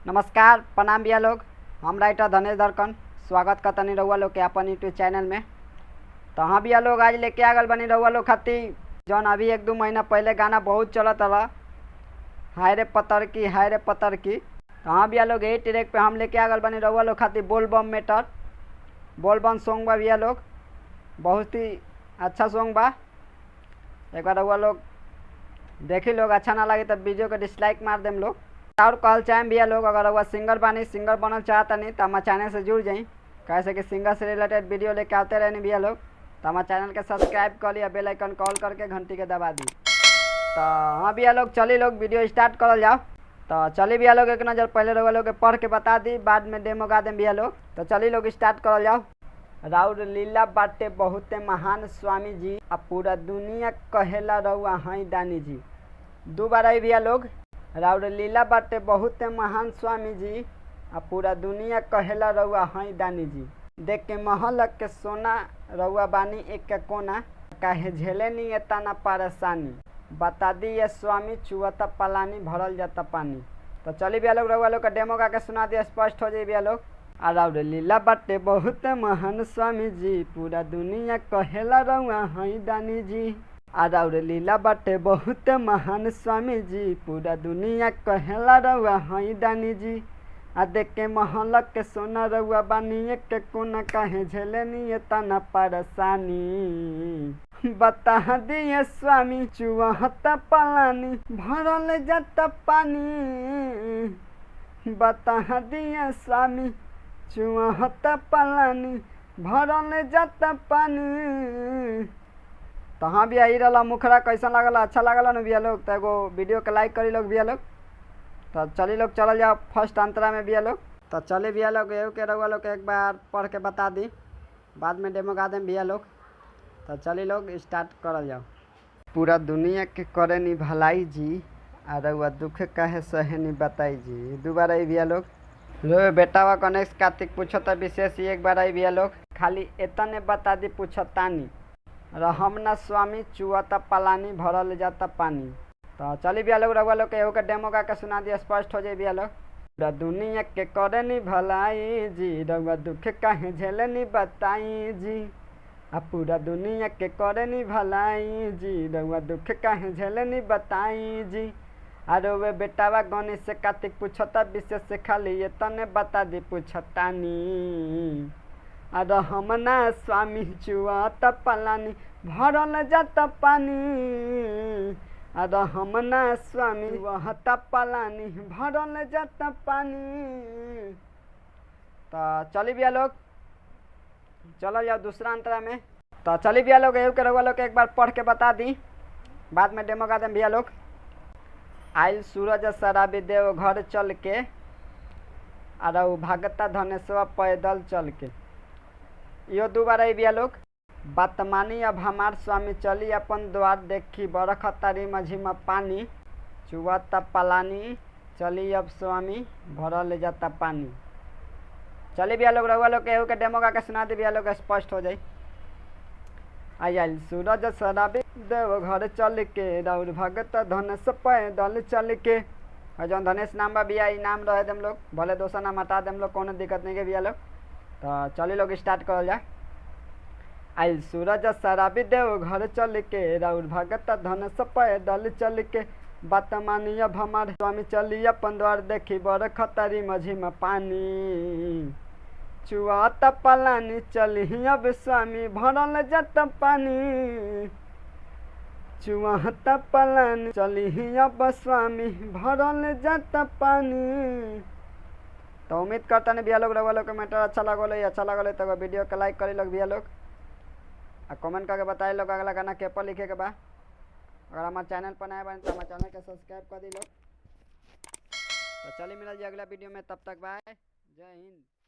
नमस्कार प्रणाम भैया लोग। हम राइटर धनेश दरकन स्वागत करतनी रउआ लोग के अपन यूट्यूब चैनल में। तो हाँ भैया लोग, आज लेके आ गल बनी रउआ लोग खातिर जौन अभी 1-2 महीना पहले गाना बहुत चलत रहा, हाय रे पतर की हाय रे पतर की। तो हाँ भैया लोग, यही ट्रैक पे हम लेके आ गल बनी रउआ लोग खातिर बोल बम मेटर। बोल बम सॉन्ग बा भैया लोग, बहुत ही अच्छा सॉन्ग बा। एक बार रउआ लोग देखी लोग, अच्छा ना लगे तो वीडियो को डिसलाइक मार देम लोग। और कहल चाहें भैया लोग, अगर वह सिंगर सिंगर बनल चाहता नहीं तो हमारे चैनल से जुड़ जाई, कैसे कि सिंगर से रिलेटेड वीडियो लेके आते रहनी भैया लोग। तो हमारे चैनल के सब्सक्राइब कर लिया, बेल आइकन कॉल करके घंटी के दबा दी। तो हाँ भैया लोग, चलिए लोग वीडियो स्टार्ट करल जाओ। तो चलिए भैया लोग, एक नज़र पहले रउआ लोग के पढ़ के बता दी, बाद में डेमो गा दें भैया लोग। तो चलिए लोग स्टार्ट करल जाओ। राउर लीला बाटे बहुते महान स्वामी जी, अब पूरा दुनिया कहेला रउआ हई दानी जी। दोबारा भैया लोग, राउर लीला बाटे बहुते महान स्वामी जी, अब पूरा दुनिया कहेला रउआ हई दानी जी। देख के महल के सोना रउआ बानी एक के कोना, काहे झेले नी एतना परेशानी, बता दी ये स्वामी चुअता पलानी भरल जाता पानी। तो चलिए भैया लोग, रउआ लोग का डेमो गा के सुना दिया, स्पष्ट हो जाए भैया लोग। आ राउर लीला बाटे बहुते महान स्वामी जी, पूरा दुनिया कहेला रउआ हई दानी जी। आ राउर लीला बाटे बहुते महान स्वामी जी, पूरा दुनिया कहेला रउआ हई दानी जी। आ देख के महल के सोना रउआ बानी एक के कोना, काहे झेले नी एतना परेशानी, बता दिए स्वामी चुहता पलानी भरल जाता पानी, बता दिए स्वामी चुहता पलानी भरल जाता पानी। तो हाँ भैया, यही रहा मुखरा, कैसा लागल? अच्छा लागल ना भैया लोग? तो एगो वीडियो के लाइक करी लोग भैया लोग। तो चलिए लोग चल जाओ फर्स्ट अंतरा में भैया लोग। तो चलिए भैया लोग, एहू के रउआ लोग एक बार पढ़ के बता दी, बाद में डेमो गा दें भैया लोग। तो चलिए लोग स्टार्ट करल जाओ। पूरा दुनिया के करे नी भलाई जी, आ रउआ दुख काहे सहे नी बताई जी। दोबारा ही भैया लोग, लो बेटावा कनेक्स कार्तिक पूछता विशेष एक बार आई भैया लोग, खाली एतने बता दी पूछतानी, रहमना स्वामी चुअता पलानी भरल जाता पानी। तो चलिए भैया लोग, रउआ लोग के एहू के डेमो गा के सुना दिया, स्पष्ट हो जाए भैया लोग। पूरा दुनिया के करे नी भलाई जी, रउआ दुख काहे झेले नी बताई जी। आ पूरा दुनिया के करे नी भलाई जी, रउआ दुख काहे झेले नी बताई जी। अरे वे बेटावा गणेश से कार्तिक पूछता विशेष से, खाली ये तने बता दी पूछतानी, अरे हमना स्वामी चुअता पलानी भरल जाता पानी, अरे हमना स्वामी वहता पलानी भरल जाता पानी। तो चलिए भैया लोग, चलो जाओ दूसरा अंतरा में। तो चलिए भैया लोग, एहू के रउआ लोग एक बार पढ़ के बता दी, बाद में डेमो गा दें भैया लोग। आइल सूरज शराबी देव घर चल के, अरे भागता धनेश्वर पैदल चल के। यो दोबारा ही भैया लोग, बात मानी अब हमार स्वामी चली अपन द्वार, देखी बरखता रिम झिम पानी, चुअता पलानी चली अब स्वामी भरल जाता पानी। चलिए भैया लोग, रउआ लोग के एहू के डेमो गा के सुना दी भैया लोग, स्पष्ट हो जाए। आइल सूरज शराबी देव घर चल के, राउर भगत धनेश पैदल चल के। और जौन धनेश नाम बा भैया, नाम रहे देम लोग, भले दोसर नाम हटा देम लोग, कोनो दिक्कत नहीं के भैया लोग। तो चलिए लोग स्टार्ट करल जाए। आइल सूरज शराबी देव घर चल के, राउर भगत धनेश पैदल चल के, बात मानी अब हमार स्वामी चली अपन द्वार, देखी बरखता रिम झिम पानी, चुअता पलानी चली अब स्वामी भरल जाता पानी, चुअता पलानी चली अब स्वामी भरल जाता पानी। तो उम्मीद करता नहीं भैया लोग, रउआ लोग के मैटर अच्छा लगल तो वीडियो के लाइक करी लोग भैया लोग, और कमेंट करके बताए लोग अगला गाना के पर लिखे के बा। अगर हमारे चैनल पर नए बने तो हमारे चैनल के सब्सक्राइब कर दी लोग। तो चलिए मिलल जी अगला वीडियो में, तब तक बाय, जय हिंद।